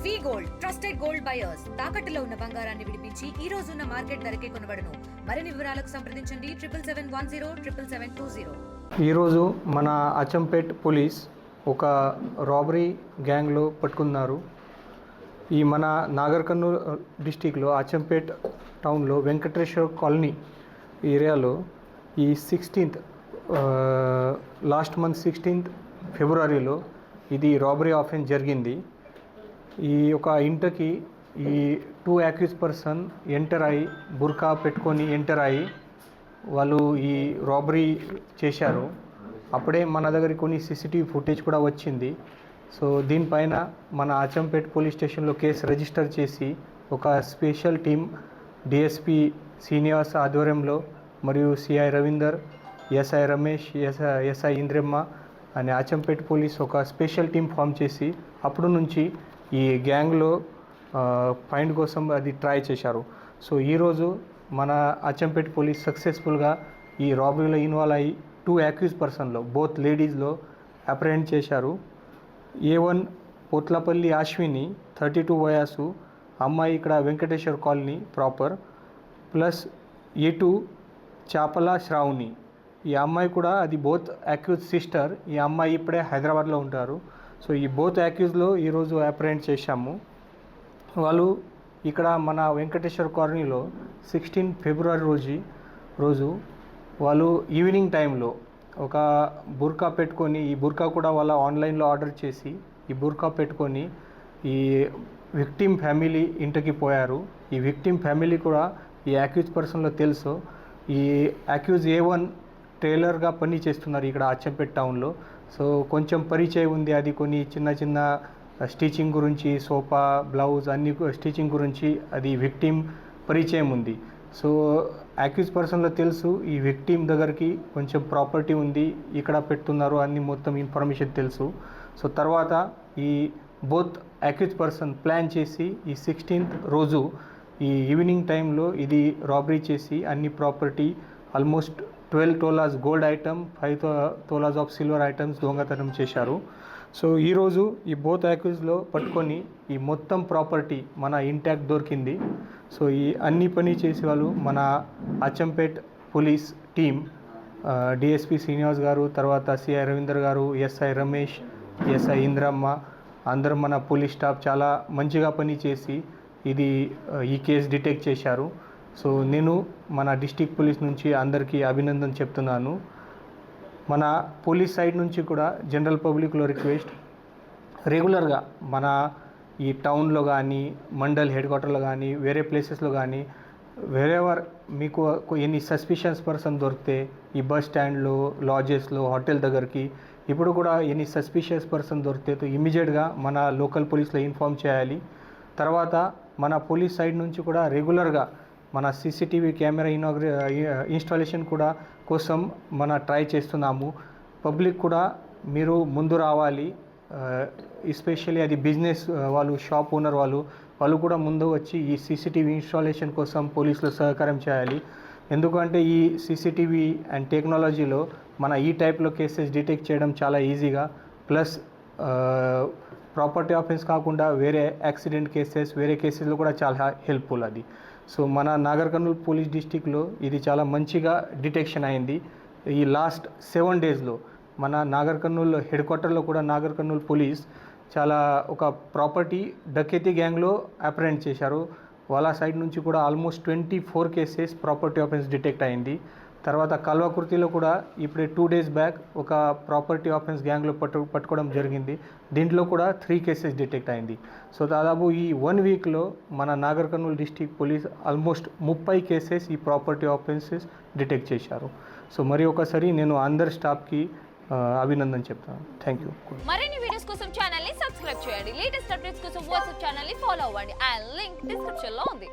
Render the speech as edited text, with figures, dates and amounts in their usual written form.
వి gold trusted gold buyers తాకట్టులో ఉన్న బంగారాన్ని విడిపించి ఈ రోజు ఉన్న మార్కెట్ ధరకే కొనబడును. మరిన్ని వివరాలకు సంప్రదించండి 7710 ఈరోజు మన అచ్చంపేట్ పోలీస్ ఒక రాబరీ గ్యాంగ్లో పట్టుకున్నారు. ఈ మన నాగర్ కర్నూల్ డిస్టిక్లో అచ్చంపేట్ టౌన్లో వెంకటేశ్వర కాలనీ ఏరియాలో ఈ 16th లాస్ట్ మంత్ 16th ఫిబ్రవరిలో ఇది రాబరీ ఆఫెన్స్ జరిగింది. ఈ ఒక ఇంటికి ఈ 2 అక్యూజ్ పర్సన్ ఎంటర్ అయ్యి బుర్కా పెట్టుకొని ఎంటర్ అయ్యి వాళ్ళు ఈ రాబరీ చేశారు. అప్పుడే మన దగ్గర కొన్ని సీసీటీవీ ఫుటేజ్ కూడా వచ్చింది. సో దీనిపైన మన అచ్చంపేట్ పోలీస్ స్టేషన్లో కేసు రిజిస్టర్ చేసి ఒక స్పెషల్ టీం డిఎస్పి శ్రీనివాస్ ఆధ్వర్యంలో మరియు CI Ravinder, SI Ramesh, SI Indramma అనే అచ్చంపేట్ పోలీస్ ఒక స్పెషల్ టీం ఫామ్ చేసి అప్పుడు నుంచి ఈ గ్యాంగ్లో ఫైండ్ కోసం అది ట్రై చేశారు. సో ఈరోజు మన అచ్చంపేట్ పోలీస్ సక్సెస్ఫుల్గా ఈ రాబరీలో ఇన్వాల్వ్ అయ్యి 2 అక్యూజ్ పర్సన్లో బోత్ లేడీస్లో అప్రహెండ్ చేశారు. A1 పోట్లపల్లి అశ్విని 32 వయసు, అమ్మాయి ఇక్కడ Venkateswara colony proper, plus A2 చాపల శ్రావణి, ఈ అమ్మాయి కూడా అది బోత్ అక్యూజ్ సిస్టర్. ఈ అమ్మాయి ఇప్పుడే హైదరాబాద్లో ఉంటారు. సో ఈ బోత్ అక్యూజ్లో ఈరోజు అప్రహెండ్ చేశాము. వాళ్ళు ఇక్కడ మన వెంకటేశ్వర కాలనీలో 16 ఫిబ్రవరి రోజు వాళ్ళు ఈవినింగ్ టైంలో ఒక బుర్కా పెట్టుకొని, ఈ బుర్కా కూడా వాళ్ళ ఆన్లైన్లో ఆర్డర్ చేసి ఈ బుర్కా పెట్టుకొని ఈ విక్టిమ్ ఫ్యామిలీ ఇంటికి పోయారు. ఈ విక్టిమ్ ఫ్యామిలీ కూడా ఈ అక్యూజ్ పర్సన్లో తెలుసు. ఈ అక్యూజ్ A1 టైలర్గా పని చేస్తున్నారు ఇక్కడ అచ్చంపేట్ టౌన్లో. సో కొంచెం పరిచయం ఉంది, అది కొన్ని చిన్న స్టిచింగ్ గురించి, సోఫా, బ్లౌజ్ అన్ని స్టిచింగ్ గురించి అది విక్టిమ్ పరిచయం ఉంది. సో అక్యూజ్ పర్సన్లో తెలుసు ఈ విక్టిమ్ దగ్గరికి కొంచెం ప్రాపర్టీ ఉంది, ఇక్కడ పెడుతున్నారు అన్ని మొత్తం ఇన్ఫర్మేషన్ తెలుసు. సో తర్వాత ఈ బోత్ అక్యూజ్ పర్సన్ ప్లాన్ చేసి ఈ 16th రోజు ఈ ఈవినింగ్ టైంలో ఇది రాబరీ చేసి అన్ని property almost 12 tolas gold item, 5 tolas of silver items దొంగతనం చేశారు. సో ఈరోజు ఈ బోత్ అక్యూజ్లో పట్టుకొని ఈ మొత్తం ప్రాపర్టీ మన ఇంటాక్ట్ దొరికింది. సో ఈ అన్ని పని చేసే వాళ్ళు మన Achampet police team DSP Srinivas గారు, తర్వాత సిఐ రవీందర్ గారు, ఎస్ఐ రమేష్, ఎస్ఐ ఇంద్రమ్మ, అందరూ మన పోలీస్ స్టాఫ్ చాలా మంచిగా పని చేసి ఇది ఈ కేసు డిటెక్ట్ చేశారు. సో నేను మన డిస్ట్రిక్ట్ పోలీస్ నుంచి అందరికీ అభినందన చెప్తున్నాను. మన పోలీస్ సైడ్ నుంచి కూడా జనరల్ పబ్లిక్లో రిక్వెస్ట్, రెగ్యులర్గా మన ఈ టౌన్లో కానీ, మండల్ హెడ్ క్వార్టర్లో కానీ, వేరే ప్లేసెస్లో కానీ వేరెవర్ మీకు ఎన్ని సస్పిషియస్ పర్సన్ దొరికితే ఈ బస్ స్టాండ్లో, లాడ్జెస్లో, హోటల్ దగ్గరికి ఇప్పుడు కూడా ఎన్ని సస్పిషియస్ పర్సన్ దొరికితే ఇమీడియట్గా మన లోకల్ పోలీస్లో ఇన్ఫామ్ చేయాలి. తర్వాత మన పోలీస్ సైడ్ నుంచి కూడా రెగ్యులర్గా మన సీసీటీవీ కెమెరా ఇన్స్టాలేషన్ కూడా కోసం మన ట్రై చేస్తున్నాము. పబ్లిక్ కూడా మీరు ముందు రావాలి, ఎస్పెషల్లీ అది బిజినెస్ వాళ్ళు, షాప్ ఓనర్ వాళ్ళు కూడా ముందు వచ్చి ఈ సీసీటీవీ ఇన్స్టాలేషన్ కోసం పోలీసులో సహకారం చేయాలి. ఎందుకంటే ఈ సీసీటీవీ అండ్ టెక్నాలజీలో మన ఈ టైప్లో కేసెస్ డిటెక్ట్ చేయడం చాలా ఈజీగా, ప్లస్ ప్రాపర్టీ ఆఫెన్స్ కాకుండా వేరే యాక్సిడెంట్ కేసెస్, వేరే కేసెస్లో కూడా చాలా హెల్ప్ఫుల్ అది. సో మన నాగర్ కర్నూల్ పోలీస్ డిస్టిక్లో ఇది చాలా మంచిగా డిటెక్షన్ అయింది. ఈ లాస్ట్ 7 daysలో మన నాగర్ కర్నూల్ హెడ్ క్వార్టర్లో కూడా నాగర్ కర్నూల్ పోలీస్ చాలా ఒక ప్రాపర్టీ డకెతీ గ్యాంగ్లో అప్రహెండ్ చేశారు. వాళ్ళ సైడ్ నుంచి కూడా almost 24 cases property offence detect అయింది. తర్వాత కల్వకుర్తిలో కూడా ఇప్పుడే 2 days బ్యాక్ ఒక ప్రాపర్టీ ఆఫెన్స్ గ్యాంగ్లో పట్టుకోవడం జరిగింది. దీంట్లో కూడా 3 కేసెస్ డిటెక్ట్ అయింది. సో దాదాపు ఈ 1 weekలో మన Nagar Kurnool district police almost 30 cases ఈ ప్రాపర్టీ ఆఫెన్సెస్ డిటెక్ట్ చేశారు. సో మరి ఒకసారి నేను అందరి స్టాఫ్కి అభినందన చెప్తాను. Thank you. మరిన్ని వీడియోస్ కోసం ఛానల్ ని సబ్స్క్రైబ్ చేయండి. లేటెస్ట్ అప్డేట్స్ కోసం వాట్సాప్ ఛానల్ ని ఫాలో అవ్వండి. ఆ లింక్ డిస్క్రిప్షన్ లో ఉంది.